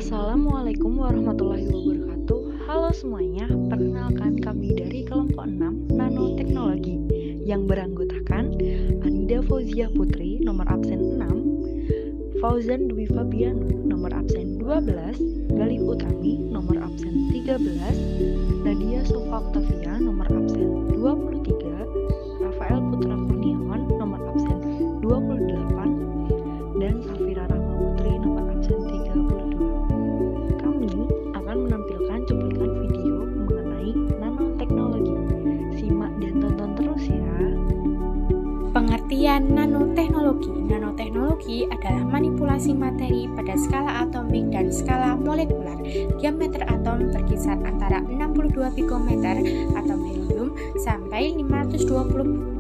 Assalamualaikum warahmatullahi wabarakatuh. Halo semuanya, perkenalkan kami dari kelompok 6 Nanoteknologi yang beranggotakan Anida Fauzia Putri nomor absen 6, Fauzan Dwi Fabiano nomor absen 12, Galih Utami nomor absen 13, Nadia Sofa Octavia nomor absen 23, Rafael Putra Kurniawan nomor absen 28, dan Safira Rahma Putri nomor absen 32. Kami akan menampilkan cuplikan video mengenai nanoteknologi. Simak dan tonton terus ya. Pengertian nanoteknologi. Nanoteknologi adalah manipulasi materi pada skala atomik dan skala molekular. Diameter atom berkisar antara 62 pikometer atom helium sampai 520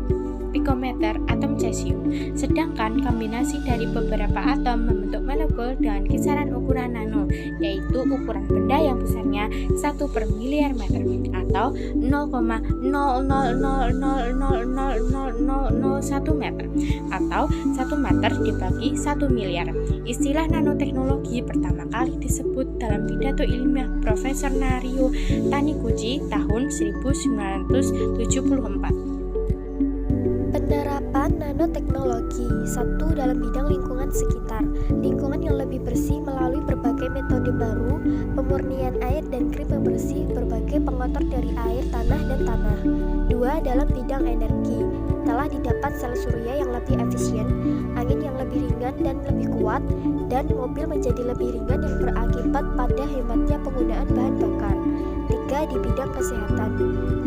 pikometer atom cesium. Sedangkan kombinasi dari beberapa atom membentuk molekul dengan kisaran ukuran nano, yaitu ukuran benda yang besarnya 1 per miliar meter atau 0,000000001 meter atau 1 meter dibagi 1 miliar. Istilah nanoteknologi pertama kali disebut dalam pidato ilmiah Profesor Nario Taniguchi tahun 1974. Penerapan nanoteknologi. 1. Dalam bidang lingkungan sekitar. Lingkungan yang lebih bersih melalui berbagai metode baru, pemurnian air dan krim pembersih berbagai pengotor dari air, tanah, dan tanah. 2. Dalam bidang energi. Telah didapat sel surya yang lebih efisien, angin yang lebih ringan dan lebih kuat, dan mobil menjadi lebih ringan yang berakibat pada hematnya penggunaan bahan bakar. 3. Di bidang kesehatan.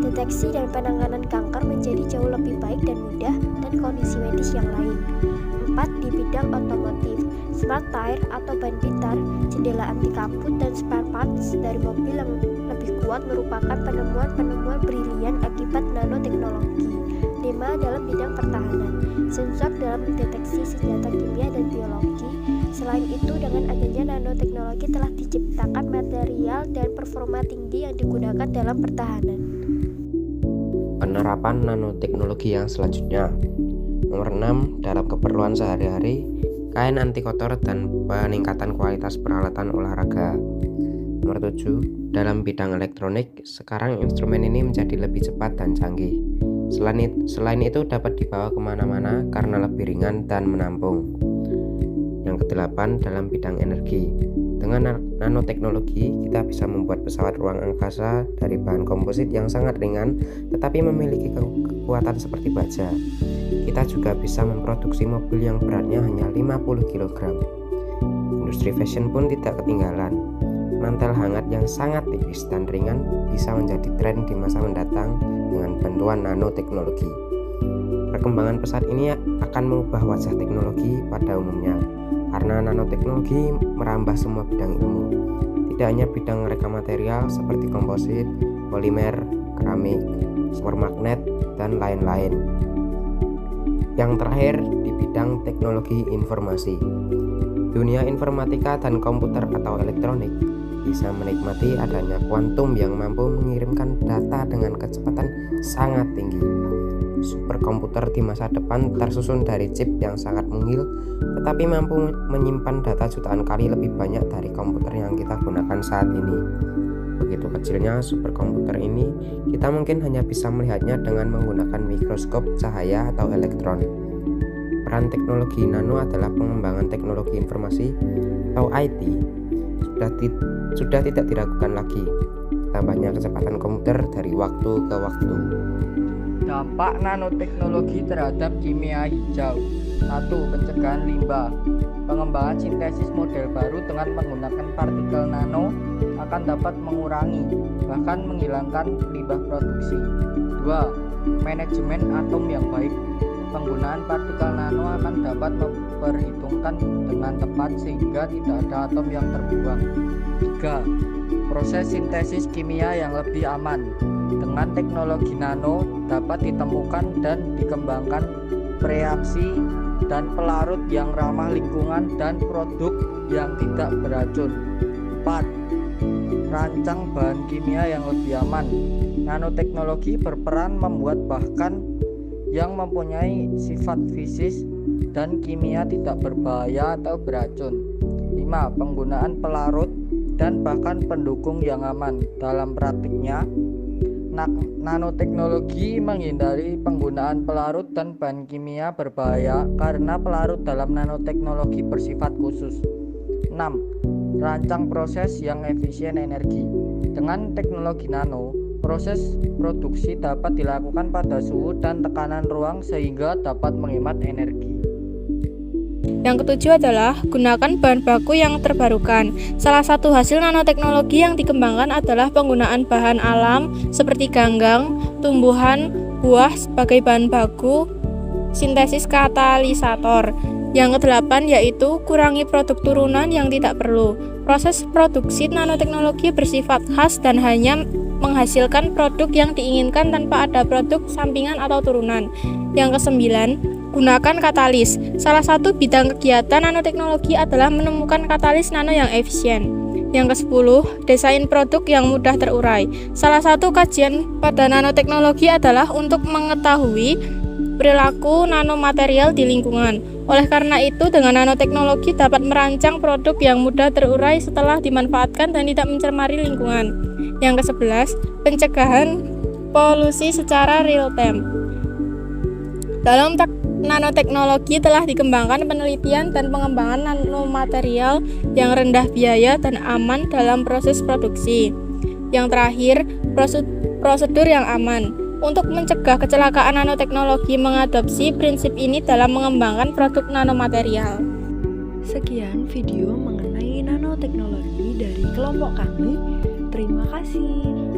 Deteksi dan penanganan kanker menjadi jauh lebih baik dan mudah, dan kondisi medis yang lain. 4. Di bidang otomotif. Smart tire atau ban pintar, jendela anti kaput, dan spare parts dari mobil yang lebih kuat merupakan penemuan-penemuan brilian akibat nanoteknologi. 5. Dalam bidang pertahanan. Sensor dalam mendeteksi senjata kimia dan biologi. Selain itu, dengan adanya nanoteknologi telah diciptakan material dan performa tinggi yang digunakan dalam pertahanan. Penerapan nanoteknologi yang selanjutnya. Nomor 6, dalam keperluan sehari-hari, kain anti kotor dan peningkatan kualitas peralatan olahraga. Nomor 7, dalam bidang elektronik, sekarang instrumen ini menjadi lebih cepat dan canggih. Selain itu dapat dibawa kemana-mana karena lebih ringan dan menampung. Yang ke-8, dalam bidang energi. Dengan nanoteknologi, kita bisa membuat pesawat ruang angkasa dari bahan komposit yang sangat ringan tetapi memiliki kekuatan seperti baja. Kita juga bisa memproduksi mobil yang beratnya hanya 50 kg. Industri fashion pun tidak ketinggalan. Mantel hangat yang sangat tipis dan ringan bisa menjadi tren di masa mendatang dengan bantuan nanoteknologi. Perkembangan pesat ini akan mengubah wajah teknologi pada umumnya, karena nanoteknologi merambah semua bidang ilmu, tidak hanya bidang reka material seperti komposit, polimer, keramik, super magnet, dan lain-lain. Yang terakhir, di bidang teknologi informasi. Dunia informatika dan komputer atau elektronik bisa menikmati adanya kuantum yang mampu mengirimkan data dengan kecepatan sangat tinggi. Superkomputer di masa depan tersusun dari chip yang sangat mungil, tetapi mampu menyimpan data jutaan kali lebih banyak dari komputer yang kita gunakan saat ini. Begitu kecilnya superkomputer ini, kita mungkin hanya bisa melihatnya dengan menggunakan mikroskop cahaya atau elektron. Peran teknologi nano adalah pengembangan teknologi informasi atau IT sudah tidak diragukan lagi. Tambahnya kecepatan komputer dari waktu ke waktu. Dampak nanoteknologi terhadap kimia hijau. 1. Pencegahan limbah. Pengembangan sintesis model baru dengan menggunakan partikel nano akan dapat mengurangi, bahkan menghilangkan limbah produksi. 2. Manajemen atom yang baik. Penggunaan partikel nano akan dapat memperhitungkan dengan tepat sehingga tidak ada atom yang terbuang. 3. Proses sintesis kimia yang lebih aman. Dengan teknologi nano dapat ditemukan dan dikembangkan reaksi dan pelarut yang ramah lingkungan dan produk yang tidak beracun. 4. Rancang bahan kimia yang lebih aman. Nanoteknologi berperan membuat bahan yang mempunyai sifat fisik dan kimia tidak berbahaya atau beracun. 5. Penggunaan pelarut dan bahkan pendukung yang aman. Dalam praktiknya, nanoteknologi menghindari penggunaan pelarut dan bahan kimia berbahaya karena pelarut dalam nanoteknologi bersifat khusus. 6. Rancang proses yang efisien energi. Dengan teknologi nano, proses produksi dapat dilakukan pada suhu dan tekanan ruang sehingga dapat menghemat energi. Yang ketujuh adalah gunakan bahan baku yang terbarukan. Salah satu hasil nanoteknologi yang dikembangkan adalah penggunaan bahan alam seperti ganggang, tumbuhan, buah sebagai bahan baku, sintesis katalisator. Yang kedelapan yaitu kurangi produk turunan yang tidak perlu. Proses produksi nanoteknologi bersifat khas dan hanya menghasilkan produk yang diinginkan tanpa ada produk sampingan atau turunan. Yang kesembilan, gunakan katalis. Salah satu bidang kegiatan nanoteknologi adalah menemukan katalis nano yang efisien. Yang ke-10, desain produk yang mudah terurai. Salah satu kajian pada nanoteknologi adalah untuk mengetahui perilaku nanomaterial di lingkungan. Oleh karena itu, dengan nanoteknologi dapat merancang produk yang mudah terurai setelah dimanfaatkan dan tidak mencemari lingkungan. Yang ke-11, pencegahan polusi secara real time. Dalam nanoteknologi telah dikembangkan penelitian dan pengembangan nanomaterial yang rendah biaya dan aman dalam proses produksi. Yang terakhir, prosedur yang aman. Untuk mencegah kecelakaan, nanoteknologi mengadopsi prinsip ini dalam mengembangkan produk nanomaterial. Sekian video mengenai nanoteknologi dari kelompok kami. Terima kasih.